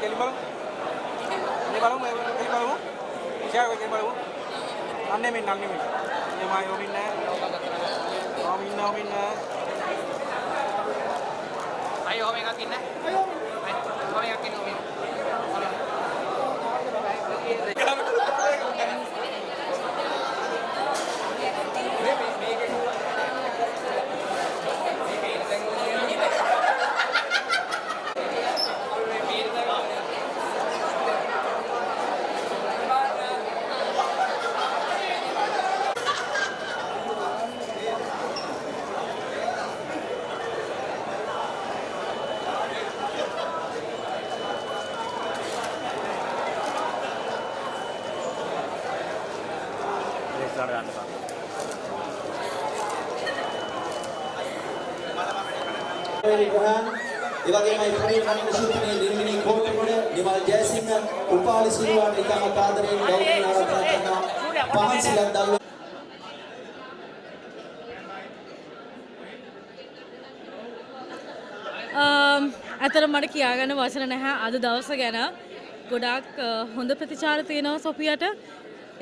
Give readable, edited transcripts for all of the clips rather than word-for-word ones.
කෙලින් බලමු. මේ බලමු මේ කෙලින් බලමු. ඉෂා කෙලින් බලමු. අන්නේ මෙන්න අන්නේ මෙන්න. මේ මා යොමින් නැහැ. යොමින් නැහැ. අය හොම එකක් ඉන්න. හොම එකක් ඉන්න හොම. ඒ වගේමයි ප්‍රවීණ කණික ශිල්පිනී නිර්මිනී කෝටගොඩ නිමල් ජයසිංහ උපාලි සිල්වාට ඉතාමත් ආදරයෙන් ගෞරවයෙන් ආරාධනා කරනවා පහන් සිලක් දල්ව ඇතර මට කියාගන්න වචන නැහැ අද දවස ගැන ගොඩාක් හොඳ ප්‍රතිචාර තියෙනවා සොෆියට.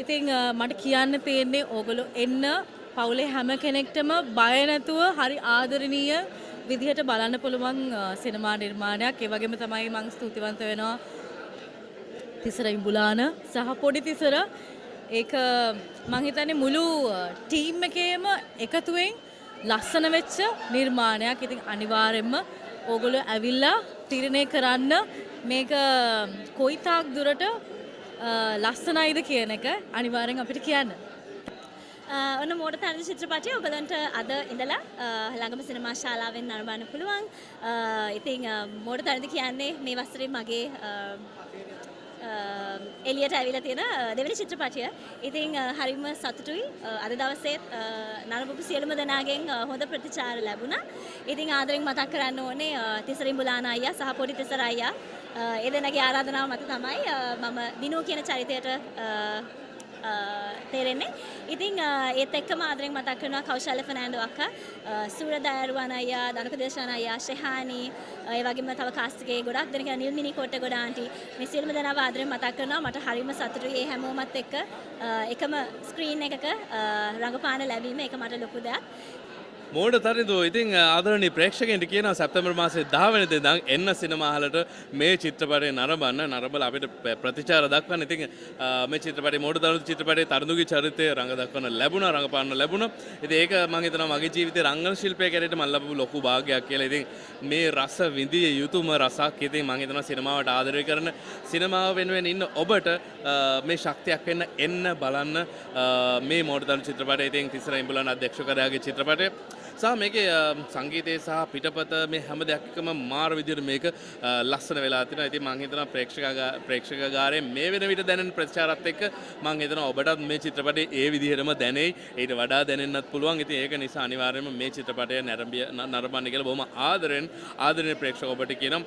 ඉතින් මට කියන්න තියෙන්නේ ඕගොල්ලෝ එන්න පවුලේ හැම කෙනෙක්ටම බය නැතුව හරි ආදරණීය විදිහට බලන්න පුළුවන් සිනමා නිර්මාණයක්. ඒ වගේම තමයි මම ස්තුතිවන්ත වෙනවා තිසර ඉඹුලාන සහ පොඩි තිසර. ඒක මම හිතන්නේ මුළු ටීම් එකේම එකතුවෙන් ලස්සන වෙච්ච නිර්මාණයක්. ඉතින් අනිවාර්යයෙන්ම ඕගොල්ලෝ ඇවිල්ලා තීරණය කරන්න මේක කොයි තාක් දුරට ලස්සනයිද කියන එක අනිවාර්යෙන් අපිට කියන්න. ඔන්න මෝඩ තරද චිත්‍රපටය ඔයගලන්ට අද ඉඳලා ළඟම සිනමා ශාලාවෙන් නරඹන්න පුළුවන්. ඉතින් මෝඩ තරද කියන්නේ මේ වසරේ මගේ එළියට ඇවිල්ලා තියෙන දෙවෙනි චිත්‍රපටය. ඉතින් හරිම සතුටුයි. අද දවසේත් නරඹපු සියලුම දෙනාගෙන් හොඳ ප්‍රතිචාර ලැබුණා. ඉතින් ආදරෙන් මතක් කරන්න ඕනේ තිසරින් බුලාන අයියා සහ පොඩි තිසර අයියා. ඒ දෙනාගේ ආරාධනාව මත තමයි මම දිනු කියන චරිතයට තේරෙන්නේ. ඉතින් ඒත් එක්කම ආදරෙන් මතක් කරනවා කෞශල්‍ය ෆර්නෑන්ඩෝ අක්කා, සූරදයරුවන් අයියා, දනුක දේශාන අයියා, ශෙහානි, ඒ වගේම තව කාස්ට් එකේ ගොඩක් දෙනෙක් නිල්මිනී කොට්ටගොඩ ආන්ටි මේ සියලුම දෙනාව ආදරෙන් මතක් කරනවා. මට හරිම සතුටුයි මේ හැමෝමත් එක්ක එකම ස්ක්‍රීන් එකක රඟපාන ලැබීම. ඒක මට ලොකු දෙයක්. මෝඩ තරිදු ඉතින් ආදරණීය ප්‍රේක්ෂකයන්ට කියනවා සැප්තැම්බර් මාසයේ 10 වෙනිදා ඉඳන් එන්න සිනමා හලට මේ චිත්‍රපටය නරඹලා අපිට ප්‍රතිචාර දක්වන්න. ඉතින් මේ චිත්‍රපටයේ මෝඩ තරිදු චිත්‍රපටයේ තරුණුගේ චරිතය රඟපාන්න ලැබුණා. ඉතින් ඒක මම හිතනවා මගේ ජීවිතේ රංගන ශිල්පයක් ඇරෙට මම ලැබපු ලොකු භාගයක් කියලා. ඉතින් මේ රස විඳිය යුතුම රසක්. ඉතින් මම හිතනවා සිනමාවට ආදරය කරන සිනමාව වෙනුවෙන් ඉන්න ඔබට මේ ශක්තියක් වෙන්න එන්න බලන්න මේ මෝඩ තරිදු චිත්‍රපටය. ඉතින් තිසර ඉඹුලාන අධ්‍යක්ෂකයාගේ චිත්‍රපටය සහ මේකේ සංගීතය සහ පිටපත මේ හැම දෙයක්ම මාර විදිහට මේක ලස්සන වෙලා තිනවා. ඉතින් මම හිතනවා ප්‍රේක්ෂකාගාරයේ මේ වෙන විට දැනෙන ප්‍රතිචාරات එක්ක මම හිතනවා ඔබටත් මේ චිත්‍රපටය ඒ විදිහටම දැනෙයි. ඊට වඩා දැනෙන්නත් පුළුවන්. ඉතින් ඒක නිසා අනිවාර්යයෙන්ම මේ චිත්‍රපටය නරඹන්න කියලා බොහොම ආදරෙන් ප්‍රේක්ෂක ඔබට කියනවා.